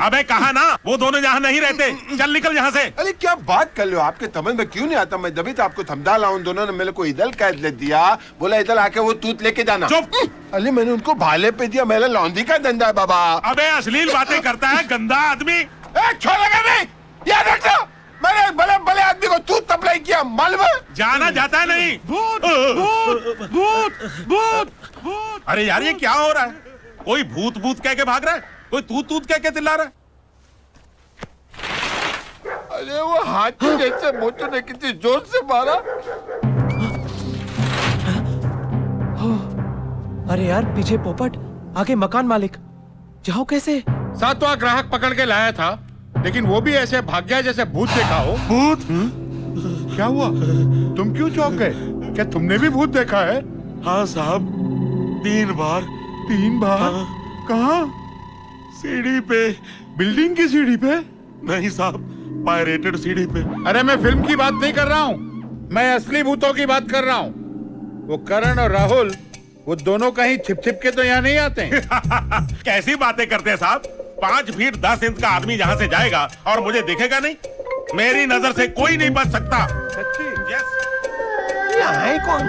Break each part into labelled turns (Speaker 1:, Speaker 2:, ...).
Speaker 1: अबे कहा ना, वो दोनों यहाँ नहीं रहते। चल निकल यहाँ से।
Speaker 2: अरे क्या बात कर लो, आपके समझ में क्यों नहीं आता? मैं तभी तो आपको समझा रहा हूँ। दोनों ने मेरे को इधर कैद ले दिया, बोला इधर आके वो तूत लेके जाना।
Speaker 1: चुप।
Speaker 2: अरे मैंने उनको भाले पे दिया, मेरा लौंडी का धंधा है बाबा।
Speaker 1: अबे अश्लील बातें करता है गंदा आदमी।
Speaker 2: छोड़ेगा नहीं, याद रखना। मैंने भले भले आदमी को तूत सप्लाई किया, मालूम है?
Speaker 1: जाना जाता है नहीं। भूत भूत भूत भूत भूत। अरे यार ये क्या हो रहा है? कोई भूत भूत कह के भाग रहा है, कोई तूत तूत कह के चिल्ला रहा है।
Speaker 2: अरे वो हाथी जैसे मोचू ने कितनी जोर से मारा।
Speaker 3: अरे यार पीछे पोपट, आगे मकान मालिक। जाओ कैसे?
Speaker 4: 7वां ग्राहक पकड़ के लाया था, लेकिन वो भी ऐसे भाग गया जैसे भूत देखा हो।
Speaker 1: भूत?
Speaker 4: क्या हुआ? तुम क्यों चौंक गए? क्या तुमने भी भूत देखा है?
Speaker 1: हाँ साहब, 3 बार।
Speaker 4: 3 बार?
Speaker 1: हाँ।
Speaker 4: कहाँ?
Speaker 1: सीढ़ी पे।
Speaker 4: बिल्डिंग की सीढ़ी पे?
Speaker 1: नहीं साहब, पायरेटेड सीढ़ी पे।
Speaker 4: अरे मैं फिल्म की बात नहीं कर रहा हूँ, मैं असली भूतों की बात कर रहा हूँ। वो करण और राहुल, वो दोनों कहीं छिप छिप के तो यहाँ नहीं आते।
Speaker 1: कैसी बातें करते हैं साहब? 5 फीट 10 इंच का आदमी जहाँ से जाएगा और मुझे दिखेगा नहीं? मेरी नजर से कोई नहीं बच सकता।
Speaker 4: सच्ची?
Speaker 1: यस।
Speaker 2: है कौन?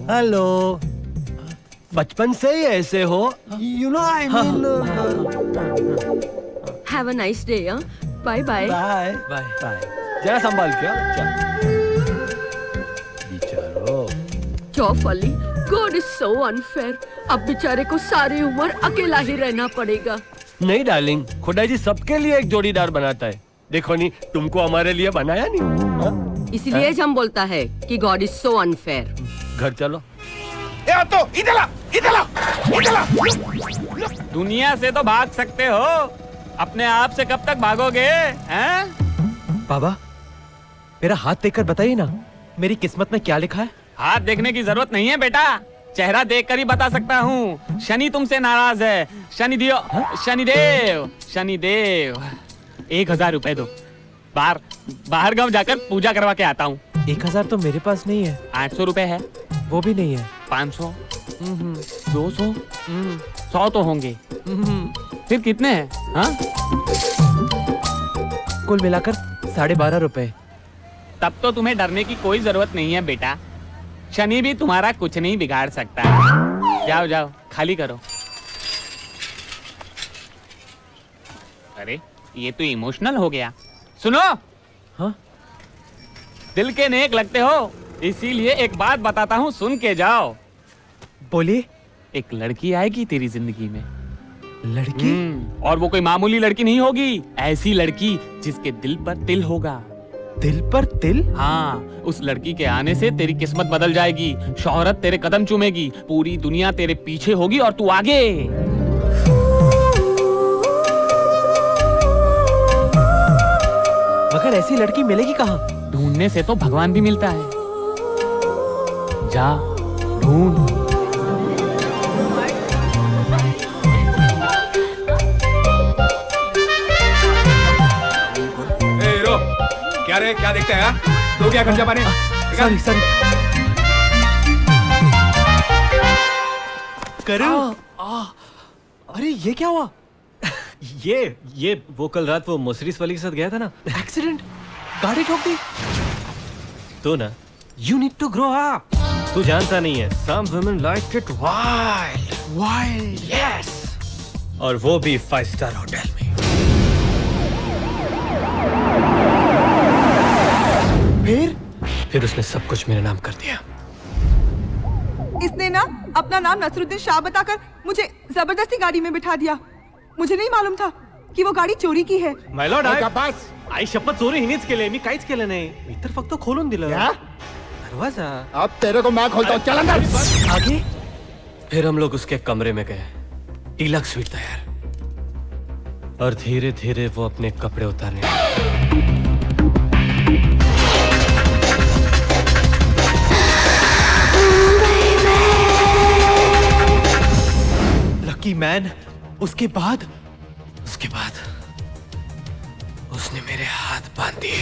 Speaker 3: हेलो, बचपन से ही ऐसे हो?
Speaker 5: You know, I mean.
Speaker 6: Have a nice day, huh? Bye bye.
Speaker 3: Bye bye bye. जरा संभाल के बच्चा। बिचारो।
Speaker 6: Tough Ali, God is so unfair. अब बेचारे को सारी उम्र अकेला ही रहना पड़ेगा।
Speaker 3: नहीं डार्लिंग, खुदा जी सबके लिए एक जोड़ीदार बनाता है। देखो नहीं, तुमको हमारे लिए बनाया नहीं? हाँ?
Speaker 6: इसलिए हम बोलता है कि God is so unfair.
Speaker 3: घर चलो।
Speaker 2: तो इधर आ, इधर आ, इधर आ।
Speaker 7: दुनिया से तो भाग सकते हो, अपने आप से कब तक भागोगे? हैं?
Speaker 3: बाबा, मेरा हाथ देखकर बताइए ना, मेरी किस्मत में क्या लिखा है?
Speaker 7: हाथ देखने की जरूरत नहीं है बेटा, चेहरा देखकर ही बता सकता हूँ। शनि तुमसे नाराज है। शनिदेव 1000 रुपए दो, बाहर गांव जाकर पूजा करवा के आता हूँ।
Speaker 3: 1000 तो मेरे पास नहीं है।
Speaker 7: 800 रुपए है।
Speaker 3: वो भी नहीं है।
Speaker 7: 500, 200, 100 तो होंगे। फिर कितने हैं? हाँ?
Speaker 3: कुल मिलाकर 12.5 रुपए।
Speaker 7: तब तो तुम्हें डरने की कोई जरूरत नहीं है बेटा, शनि भी तुम्हारा कुछ नहीं बिगाड़ सकता। जाओ जाओ, खाली करो। अरे ये तो इमोशनल हो गया। सुनो,
Speaker 3: हाँ?
Speaker 7: दिल के नेक लगते हो, इसीलिए एक बात बताता हूँ, सुन के जाओ।
Speaker 3: बोलिए।
Speaker 7: एक लड़की आएगी तेरी जिंदगी में।
Speaker 3: लड़की?
Speaker 7: और वो कोई मामूली लड़की नहीं होगी, ऐसी लड़की जिसके दिल पर तिल होगा।
Speaker 3: दिल पर तिल?
Speaker 7: हाँ, उस लड़की के आने से तेरी किस्मत बदल जाएगी, शोहरत तेरे कदम चूमेगी, पूरी दुनिया तेरे पीछे होगी और तू आगे।
Speaker 3: मगर ऐसी लड़की मिलेगी कहाँ?
Speaker 7: ढूंढने से तो भगवान भी मिलता है। जा ढूंढ।
Speaker 4: क्या देखते हैं? तो क्या खर्चा पाने?
Speaker 3: सॉरी। करो। अरे ये क्या हुआ?
Speaker 8: ये वो कल रात वो मुसरिस वाली के साथ गया था ना।
Speaker 3: एक्सीडेंट, गाड़ी ठोक दी।
Speaker 8: तो ना,
Speaker 3: You need to grow up.
Speaker 8: तू जानता नहीं है, some women like it wild.
Speaker 3: Wild.
Speaker 8: Yes. और वो भी 5 स्टार होटल में। फिर उसने सब कुछ मेरे नाम कर दिया।
Speaker 5: इसने ना अपना नाम नसरुद्दीन शाह बताकर मुझे जबरदस्ती गाड़ी में बिठा दिया। मुझे नहीं मालूम था कि वो गाडी चोरी की है.
Speaker 8: माय लॉर्ड, आई शपथ चोरी हिनीच केले, मी काहीच केलं नाही. मी तर फक्त खोलून दिलं दरवाजा.
Speaker 2: अब तेरे को मैं खोलता हूँ, चल अंदर.
Speaker 8: आगे फिर हम लोग उसके कमरे में गए. डीलक्स स्वीट था यार. और धीरे धीरे वो अपने कपड़े उतारने लगा.
Speaker 3: Lucky man. उसके बाद
Speaker 8: उसने मेरे हाथ बांध दिए.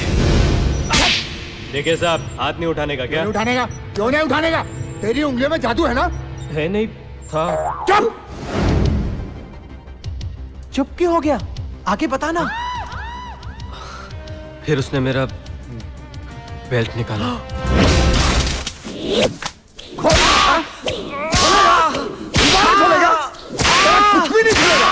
Speaker 8: देखिए साहब, हाथ नहीं उठाने का. क्या
Speaker 2: उठाने का? क्यों नहीं उठाने का? तेरी उंगलियों में जादू है ना?
Speaker 8: है नहीं था.
Speaker 2: चुप.
Speaker 9: चुप क्यों हो गया? आगे बता ना।
Speaker 8: फिर उसने मेरा बेल्ट निकाला।
Speaker 2: कुछ भी नहीं चलेगा।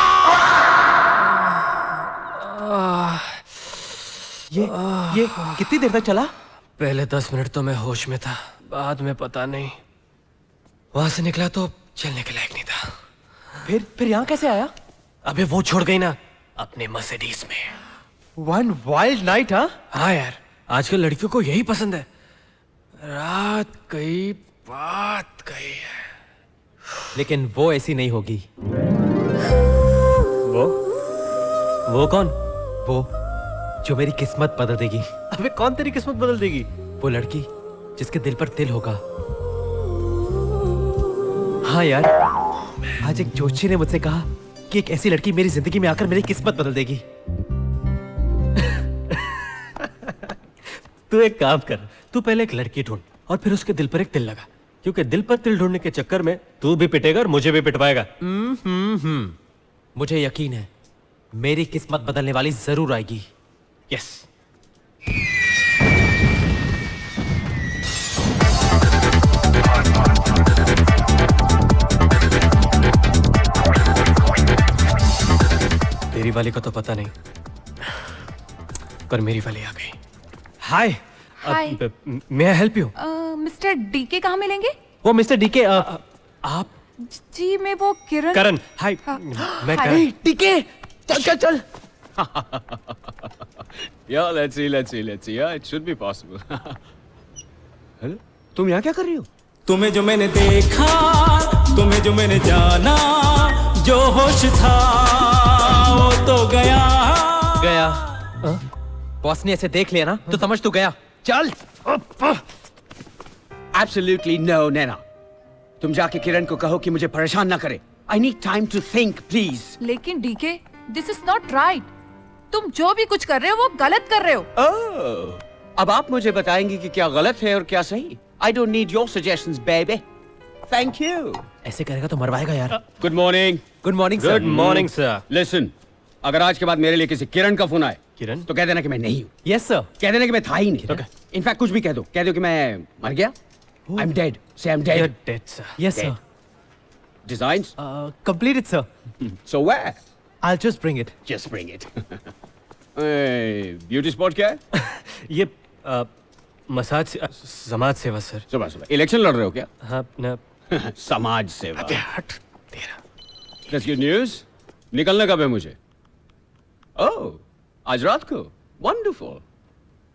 Speaker 9: ये कितनी देर तक चला?
Speaker 8: पहले 10 मिनट तो मैं होश में था, बाद में पता नहीं। वहां से निकला तो चलने के लायक नहीं था।
Speaker 9: फिर यहाँ कैसे आया?
Speaker 8: अबे वो छोड़ गई ना अपने मर्सिडीज में।
Speaker 9: वन वाइल्ड नाइट, हाँ?
Speaker 8: हाँ यार, आजकल लड़कियों को यही पसंद है। रात गई बात गई है।
Speaker 9: लेकिन वो ऐसी नहीं होगी।
Speaker 8: वो कौन?
Speaker 9: वो जो मेरी किस्मत बदल देगी।
Speaker 8: अबे कौन तेरी किस्मत बदल देगी?
Speaker 9: वो लड़की जिसके दिल पर तिल होगा। हाँ यार, आज एक जोशी ने मुझसे कहा कि एक ऐसी लड़की मेरी जिंदगी में आकर मेरी किस्मत बदल देगी।
Speaker 8: तू एक काम कर, तू पहले एक लड़की ढूंढ और फिर उसके दिल पर एक तिल लगा, क्योंकि दिल पर तिल ढूंढने के चक्कर में तू भी पिटेगा और मुझे भी पिटवाएगा।
Speaker 9: मुझे यकीन है मेरी किस्मत बदलने वाली जरूर आएगी।
Speaker 8: यस। तेरी वाली का तो पता नहीं, पर मेरी वाली आ गई। Hi.
Speaker 10: Hi.
Speaker 8: May I help you?
Speaker 10: Mister DK कहाँ मिलेंगे?
Speaker 9: वो मिस्टर डीके आप?
Speaker 10: जी मैं वो किरण।
Speaker 8: करण। हाय।
Speaker 10: हाँ।
Speaker 8: मैं
Speaker 10: हाय।
Speaker 8: करण।
Speaker 9: डीके चल चल चल।
Speaker 11: Yeah, let's see. Yeah, it should be possible. Hello,
Speaker 8: तुम यहाँ क्या कर रही हो?
Speaker 12: तुम्हें जो मैंने देखा, तुम्हें जो मैंने जाना, जो होश था वो तो गया।
Speaker 9: बॉस ने ऐसे देख लिया ना तो समझ तू गया। चल।
Speaker 11: Absolutely no, नैना। तुम जाके किरण को कहो कि मुझे परेशान ना करे। I need time to think, please.
Speaker 10: लेकिन DK, this is not right. तुम जो भी कुछ कर रहे हो वो गलत कर रहे हो।
Speaker 11: अब आप मुझे बताएंगे कि क्या गलत है और क्या सही। I don't need your suggestions, baby. Thank you.
Speaker 9: ऐसे करेगा तो मरवाएगा यार।
Speaker 11: Good morning.
Speaker 9: Good morning sir.
Speaker 8: Good morning sir.
Speaker 11: Listen, अगर आज के बाद मेरे लिए किसी किरण का फोन आए,
Speaker 8: किरण?
Speaker 11: तो कह देना कि मैं नहीं हूँ।
Speaker 9: Yes sir.
Speaker 11: कह देना कि मैं था ही नहीं। इनफैक्ट कुछ भी कह दो कि मैं मर गया। I'm dead. Say I'm dead.
Speaker 8: You're dead, sir.
Speaker 9: Yes sir.
Speaker 11: Designs?
Speaker 9: Completed sir.
Speaker 11: So where?
Speaker 9: I'll just bring it.
Speaker 11: Just bring it. Beauty spot क्या है?
Speaker 8: ये मसाज समाज सेवा सर।
Speaker 11: सुबह इलेक्शन लड़ रहे हो क्या?
Speaker 8: हाँ ना।
Speaker 11: समाज सेवा।
Speaker 8: हट तेरा।
Speaker 11: That's good news. निकलना कब है मुझे? Oh, आज रात को। Wonderful.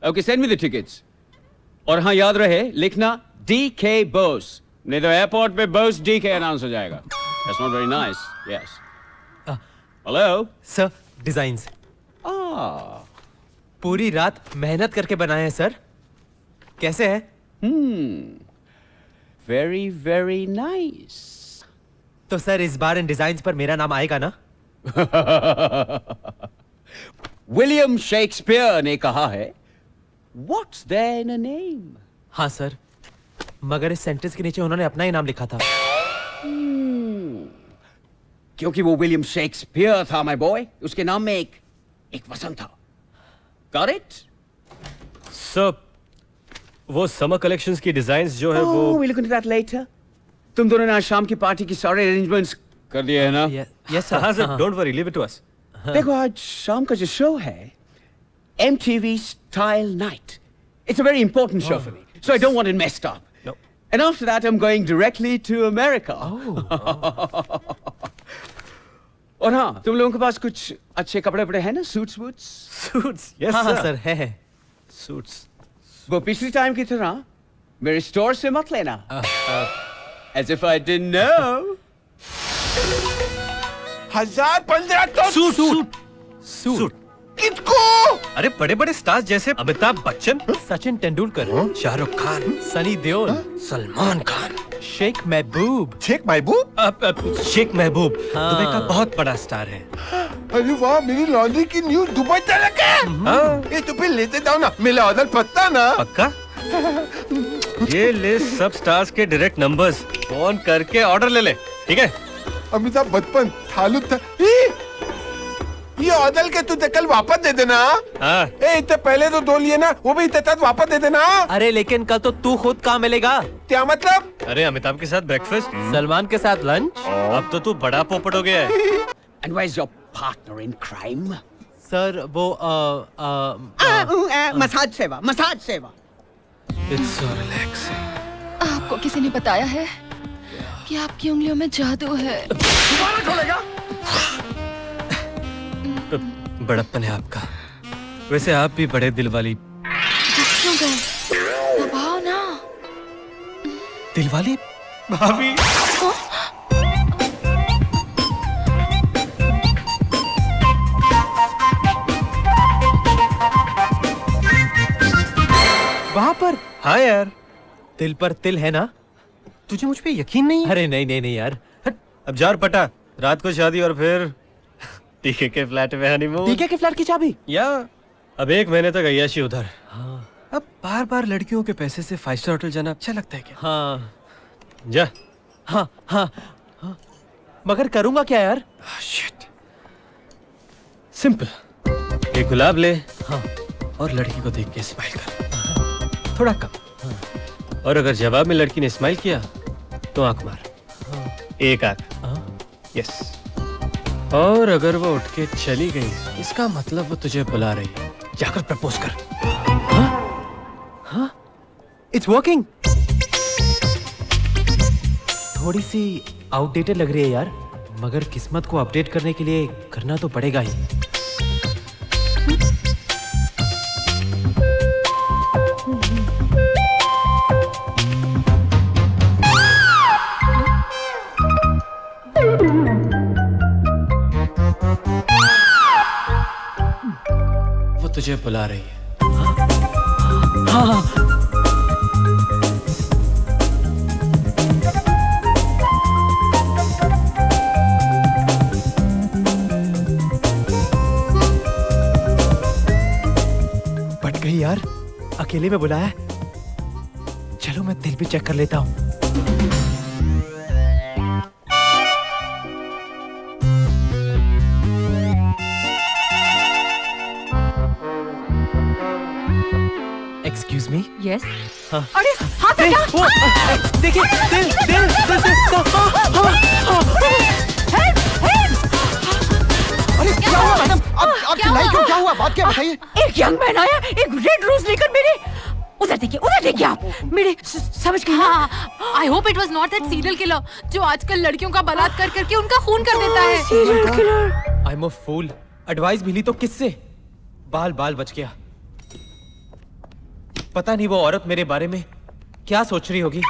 Speaker 11: Okay, send me the tickets. और हाँ याद रहे लिखना DK Bose. नहीं तो एयरपोर्ट पे Bose DK अनाउंस हो जाएगा। That's not very nice. Yes. Hello.
Speaker 9: Sir designs पूरी रात मेहनत करके बनाए हैं सर। कैसे है?
Speaker 11: Very, very nice.
Speaker 9: तो सर इस बार इन डिजाइन्स पर मेरा नाम आएगा ना?
Speaker 11: विलियम शेक्सपियर ने कहा है, What's there in a name?
Speaker 9: हाँ सर, मगर इस सेंटेंस के नीचे उन्होंने अपना ही नाम लिखा था।
Speaker 11: क्योंकि वो विलियम शेक्सपियर था माय बॉय, उसके नाम में एक वसंत था। Got it?
Speaker 8: सर, वो समर कलेक्शंस की डिजाइन्स जो है वो
Speaker 11: we'll look into that later. तुम दोनों ने आज शाम की पार्टी की सारे अरेंजमेंट्स कर दिए हैं ना?
Speaker 9: Yes sir.
Speaker 8: हाँ sir, don't worry, leave it to us.
Speaker 11: देखो आज शाम का जो शो है MTV Style Night. It's a very important show for me, so I don't want it messed up.
Speaker 8: No.
Speaker 11: And after that, I'm going directly to America. और हाँ, तुम लोगों के पास कुछ अच्छे कपड़े वपड़े हैं ना? सूट्स वूट्स?
Speaker 8: सूट्स, यस
Speaker 9: हाँ
Speaker 8: सर।
Speaker 9: सर है।
Speaker 8: सूट्स।
Speaker 11: वो पिछली टाइम की तरह मेरे स्टोर से मत लेना। As if I didn't know.
Speaker 2: 1015 तो
Speaker 8: सूट।
Speaker 2: किसको?
Speaker 8: अरे बड़े बड़े स्टार्स जैसे अमिताभ बच्चन,
Speaker 9: सचिन तेंदुलकर,
Speaker 8: शाहरुख खान,
Speaker 9: सनी देओल,
Speaker 8: सलमान खान,
Speaker 9: शेख महबूब।
Speaker 2: शेख महबूब?
Speaker 8: शेख महबूब दुबई का बहुत बड़ा स्टार है।
Speaker 2: अरे वाह, मेरी लॉन्ड्री की न्यूज़ दुबई तक है। ये तो फिर लेते जाओ ना, मेरा ऑर्डर पक्का ना?
Speaker 8: पक्का? ये ले सब स्टार्स के डायरेक्ट नंबर्स, फोन करके ऑर्डर ले ले, ठीक है?
Speaker 2: अमिताभ बच्चन, थालू था। ये अदल के तुझे कल वापस दे देना।
Speaker 3: हाँ।
Speaker 2: इतने पहले तो 2 लिए ना, वो भी इतने तक वापस दे देना।
Speaker 9: अरे लेकिन कल तो तू खुद कहाँ मिलेगा?
Speaker 2: क्या मतलब?
Speaker 3: अरे अमिताभ के साथ ब्रेकफास्ट,
Speaker 9: सलमान के साथ लंच।
Speaker 3: अब तो तू बड़ा पोपट हो गया है।
Speaker 11: And where's your partner in crime?
Speaker 9: Sir वो
Speaker 13: मसाज सेवा, मसाज सेवा।
Speaker 8: It's so relaxing.
Speaker 10: आपको किसी ने बताया है कि आपकी उंगलियों में जादू है?
Speaker 8: बड़प्पन है आपका। वैसे आप भी बड़े दिल वाली।
Speaker 10: क्यों गए? अब आओ ना।
Speaker 8: दिल वाली भाभी।
Speaker 9: वहाँ पर?
Speaker 8: हाँ यार।
Speaker 9: दिल पर तिल है ना?
Speaker 8: तुझे मुझ पे यकीन नहीं है?
Speaker 9: अरे नहीं नहीं नहीं यार।
Speaker 8: अब जार पटा, रात को शादी और फिर टीके के फ्लैट में हनीमून।
Speaker 9: टीके के फ्लैट की चाबी?
Speaker 8: या अब 1 महीने तक अय्याशी उधर। हाँ। अब बार बार लड़कियों के पैसे से 5 स्टार होटल जाना अच्छा लगता है क्या?
Speaker 9: हाँ
Speaker 8: जा।
Speaker 9: हाँ हाँ हाँ। मगर करूंगा क्या यार?
Speaker 8: शिट। सिंपल, एक गुलाब ले।
Speaker 9: हाँ।
Speaker 8: और लड़की को देख के स्माइल कर, थोड़ा कम। हाँ। और अगर जवाब में लड़की ने स्माइल किया तो आंख मार।
Speaker 9: हाँ।
Speaker 8: एक आंख। यस। और अगर वो उठ के चली गई, इसका मतलब वो तुझे बुला रही है। जाकर प्रपोज कर।
Speaker 9: हाँ? It's working. थोड़ी सी आउटडेटेड लग रही है यार, मगर किस्मत को अपडेट करने के लिए करना तो पड़ेगा ही।
Speaker 8: वो तुझे बुला रही है।
Speaker 9: हाँ। बट गई यार, अकेले में बुलाया। चलो मैं दिल भी चेक कर लेता हूँ। Excuse me.
Speaker 10: यस।
Speaker 9: हाँ।
Speaker 10: अरे हाथ हटा।
Speaker 9: देखिए, दिल दिल दिल
Speaker 13: अरे क्या हुआ मैडम? आपकी लाई क्यों? क्या हुआ? बात क्या बताइए?
Speaker 6: एक यंग मैन आया, एक रेड रोज लेकर मेरे उधर देखिए आप मेरे समझ गए?
Speaker 10: हाँ, I hope it was not that serial killer जो आजकल लड़कियों का बलात्कार करके उनका खून कर देता है।
Speaker 9: Serial killer. I am a fool. Advice मिली तो किससे? बाल बाल बच गया। पता नहीं वो औरत मेरे बारे में क्या सोच रही होगी।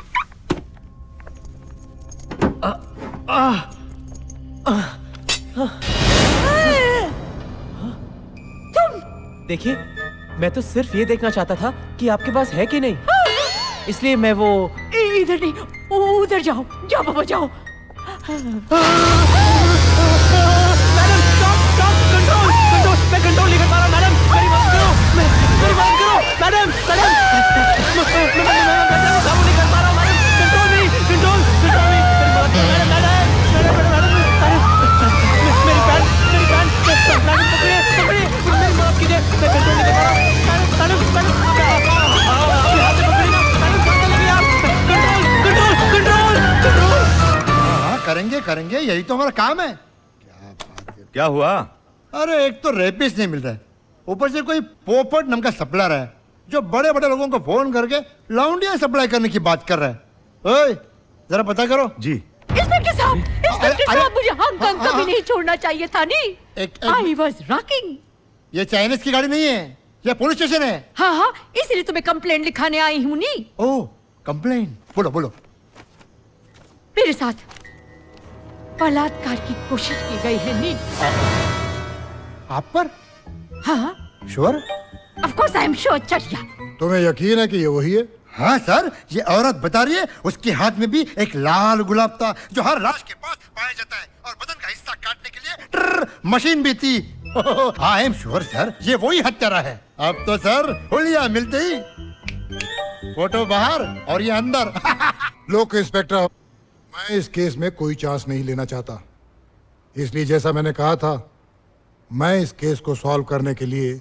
Speaker 9: तुम देखिए, मैं तो सिर्फ ये देखना चाहता था कि आपके पास है कि नहीं, इसलिए मैं वो
Speaker 6: इधर नहीं, उधर जाओ बाबा जाओ।
Speaker 9: मैडम स्टॉप कंट्रोल मैं कंट्रोल नहीं कर पा रहा। मैडम मेरी मदद करो, मेरी मदद करो। मैडम काबू नहीं कर पा रहा। मैडम कंट्रोल मी मेरी मदद करो। मेरी पैंट मैडम पकड़िए मेरी मदद कीजिए, मैं कंट्रोल नहीं कर पा रहा। मैडम अपने हाथ से पकड़िए ना। मैडम कहाँ लगी आप? कंट्रोल।
Speaker 14: हाँ करेंगे, यही तो हमारा काम है।
Speaker 4: क्या हुआ?
Speaker 14: अरे एक तो रेपिस्ट नहीं मिल रहा है, ऊपर से कोई पोपट नाम का सप्लायर है जो बड़े बड़े लोगों को फोन करके लौंडियां सप्लाई करने की बात कर रहा है। ओए जरा पता करो।
Speaker 4: जी।
Speaker 6: इंस्पेक्टर साहब मुझे हांगकांग कभी नहीं छोड़ना चाहिए था। नहीं, आई वाज रॉकिंग।
Speaker 14: ये चाइनीज की गाड़ी नहीं है, ये पुलिस स्टेशन है।
Speaker 6: हाँ, इसलिए तुम्हें कंप्लेंट लिखाने आई हूँ। नहीं,
Speaker 14: ओह कंप्लेंट, बोलो।
Speaker 6: मेरे साथ बलात्कार की कोशिश की गई है। नहीं,
Speaker 14: आप पर?
Speaker 6: हाँ,
Speaker 14: sure?
Speaker 6: Of course I am sure. चलिए,
Speaker 14: तुम्हें यकीन है कि ये वही है? हाँ सर, ये औरत बता रही है उसके हाथ में भी एक लाल गुलाब था जो हर लाश के पास पाया जाता है, और बदन का हिस्सा काटने के लिए मशीन भी थी। आई एम श्योर सर, ये वही हत्यारा है। अब तो सर हुलिया मिलते ही फोटो बाहर और ये अंदर।
Speaker 15: लोक इंस्पेक्टर, मैं इस केस में कोई चांस नहीं लेना चाहता, इसलिए जैसा मैंने कहा था मैं इस केस को सॉल्व करने के लिए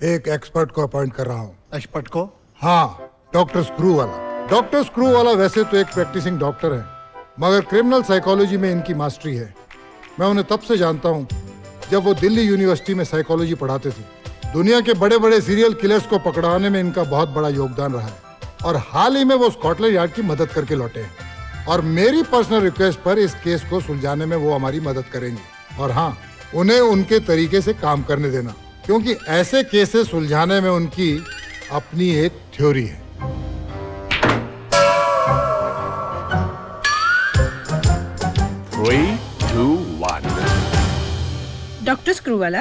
Speaker 15: एक एक्सपर्ट को अपॉइंट कर रहा हूँ।
Speaker 14: एक्सपर्ट को?
Speaker 15: हाँ, डॉक्टर स्क्रू वाला। डॉक्टर स्क्रू वाला वैसे तो एक प्रैक्टिसिंग डॉक्टर है, मगर क्रिमिनल साइकोलॉजी में इनकी मास्टरी है। मैं उन्हें तब से जानता हूँ जब वो दिल्ली यूनिवर्सिटी में साइकोलॉजी पढ़ाते थे। दुनिया के बड़े बड़े सीरियल किलर्स को पकड़ाने में इनका बहुत बड़ा योगदान रहा है और हाल ही में वो स्कॉटलैंड यार्ड की मदद करके लौटे हैं और मेरी पर्सनल रिक्वेस्ट पर इस केस को सुलझाने में वो हमारी मदद करेंगे। और हाँ, उन्हें उनके तरीके से काम करने देना, क्योंकि ऐसे केसेस सुलझाने में उनकी अपनी एक थ्योरी है।
Speaker 16: डॉक्टर स्क्रू वाला,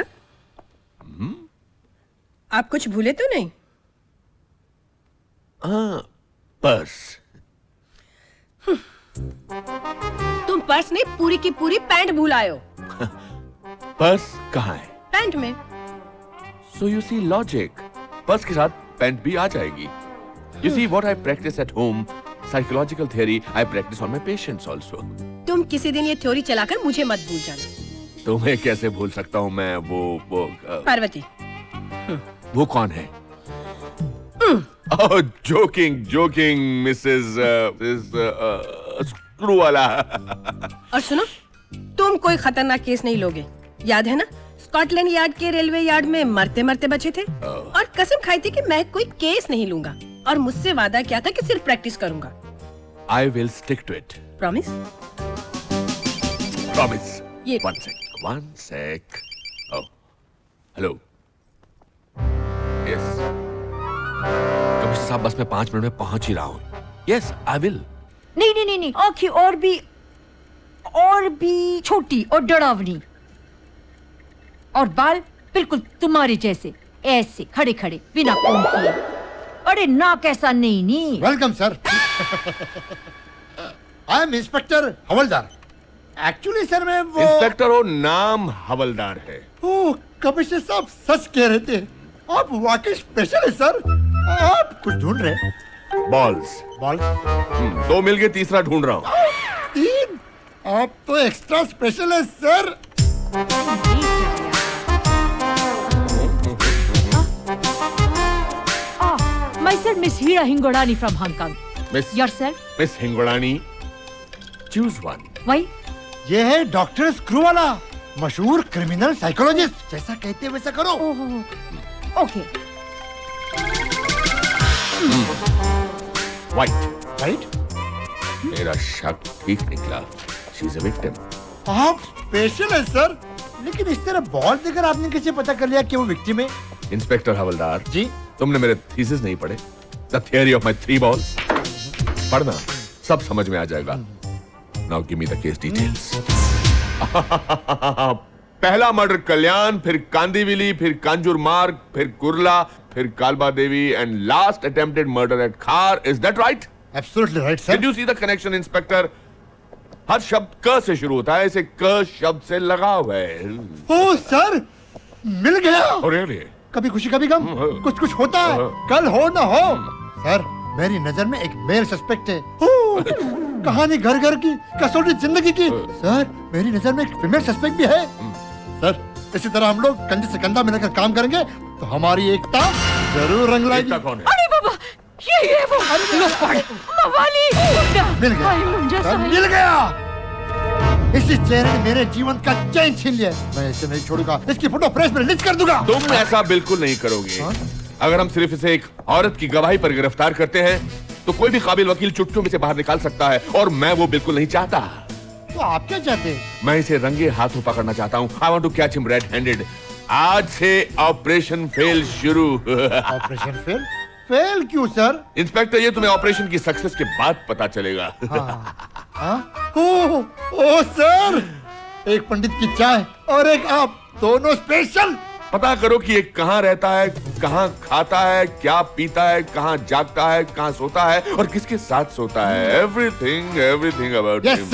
Speaker 16: आप कुछ भूले तो नहीं?
Speaker 3: पर्स।
Speaker 16: तुम पर्स नहीं, पूरी की पूरी पैंट भूल आए हो।
Speaker 17: पर्स कहाँ है?
Speaker 16: पैंट में।
Speaker 17: So you see logic. Purse के साथ पैंट भी आ जाएगी। You see what I practice at home, psychological theory, I practice on my patients also.
Speaker 16: तुम किसी दिन ये थ्योरी चलाकर मुझे मत भूल जाना।
Speaker 17: तुम्हें कैसे भूल सकता हूँ मैं? वो
Speaker 16: पार्वती।
Speaker 17: वो कौन है? Oh, joking, Mrs. स्क्रू वाला।
Speaker 16: और सुनो, तुम कोई खतरनाक केस नहीं लोगे, याद है ना? स्कॉटलैंड यार्ड के रेलवे यार्ड में मरते मरते बचे थे और कसम खाई थी कि मैं कोई केस नहीं लूंगा और मुझसे वादा किया था कि सिर्फ प्रैक्टिस करूंगा।
Speaker 17: I will stick to it.
Speaker 16: Promise?
Speaker 17: Promise.
Speaker 16: ये
Speaker 17: One sec. Oh, hello. Yes. Commissioner साहब, बस मैं 5 मिनट में पहुंच ही रहा हूँ। Yes, I will.
Speaker 18: नहीं, आँखें और भी छोटी और डरावनी और बाल बिल्कुल तुम्हारे जैसे, ऐसे खड़े खड़े बिना कोम किए। अरे नाक ऐसा नहीं।
Speaker 14: Welcome sir. I am inspector havildar. Actually sir मैं वो
Speaker 17: इंस्पेक्टर हो, नाम हवलदार है।
Speaker 14: ओह, कमिश्नर साहब सच कह रहे थे, आप वाकई स्पेशल है सर। आप कुछ ढूंढ रहे?
Speaker 17: बॉल्स। 2 मिल गए, तीसरा ढूंढ रहा हूँ।
Speaker 14: 3? आप तो एक्स्ट्रा स्पेशल है sir.
Speaker 18: Myself, Miss Hira Hingorani from Hong Kong.
Speaker 17: Miss
Speaker 18: Yourself?
Speaker 17: Miss Hingorani. Choose one.
Speaker 18: Why?
Speaker 14: ये है डॉक्टर स्क्रू वाला, मशहूर क्रिमिनल साइकोलॉजिस्ट। जैसा कहते हैं वैसा करो।
Speaker 18: ओके।
Speaker 17: White. मेरा शक ठीक निकला। She's a victim.
Speaker 14: आप स्पेशल है सर, लेकिन इस तरह बॉल देकर आपने कैसे पता कर लिया कि वो विक्टिम है?
Speaker 17: इंस्पेक्टर हवलदार
Speaker 14: जी,
Speaker 17: तुमने मेरे थीसिस नहीं पढ़े? The theory of my 3 balls. पढ़ना, सब समझ में आ जाएगा। Now give me the case details. पहला मर्डर कल्याण, फिर कांदीविली, फिर कांजूर मार्ग, फिर कुर्ला, फिर कालबा देवी, and last attempted murder at Khar. Is that right?
Speaker 14: Absolutely right, sir.
Speaker 17: Did you see the connection, Inspector? हर शब्द क से शुरू होता है, इसे क शब्द से लगा हुआ है।
Speaker 14: ओह सर, मिल गया।
Speaker 17: Oh, really?
Speaker 14: कभी खुशी कभी गम, कुछ होता है, कल हो ना हो। सर, मेरी नजर में एक मेल सस्पेक्ट है। कहानी घर घर की, कसौटी जिंदगी की। सर, मेरी नजर में एक फीमेल सस्पेक्ट भी है। सर, इसी तरह हम लोग कंधे से कंधा मिलाकर काम करेंगे तो हमारी एकता जरूर रंग लाएगी।
Speaker 18: अरे बाबा, ये वो मवाली।
Speaker 14: मिल गया सर, मिल गया। इसी चेहरे ने मेरे जीवन का चैन छीन लिया। मैं इसे नहीं छोड़ूंगा, इसकी फोटो प्रेस में रिलीज कर दूंगा।
Speaker 17: तुम ऐसा बिल्कुल नहीं करोगे। अगर हम सिर्फ इसे एक औरत की गवाही पर गिरफ्तार करते हैं तो कोई भी काबिल वकील चुटकियों में से बाहर निकाल सकता है, और मैं वो बिल्कुल नहीं चाहता।
Speaker 14: तो आप क्या चाहते हैं?
Speaker 17: मैं इसे रंगे हाथों पकड़ना चाहता हूँ। I want to catch him red handed. आज से ऑपरेशन फेल शुरू।
Speaker 14: Operation fail? फेल क्यों सर?
Speaker 17: इंस्पेक्टर, ये तुम्हें ऑपरेशन की सक्सेस के बाद पता चलेगा।
Speaker 14: ओ सर, एक पंडित की चाय और एक आप, दोनों स्पेशल।
Speaker 17: पता करो कि ये कहाँ रहता है, कहाँ खाता है, क्या पीता है, कहाँ जागता है, कहाँ सोता है और किसके साथ सोता है। Everything about him.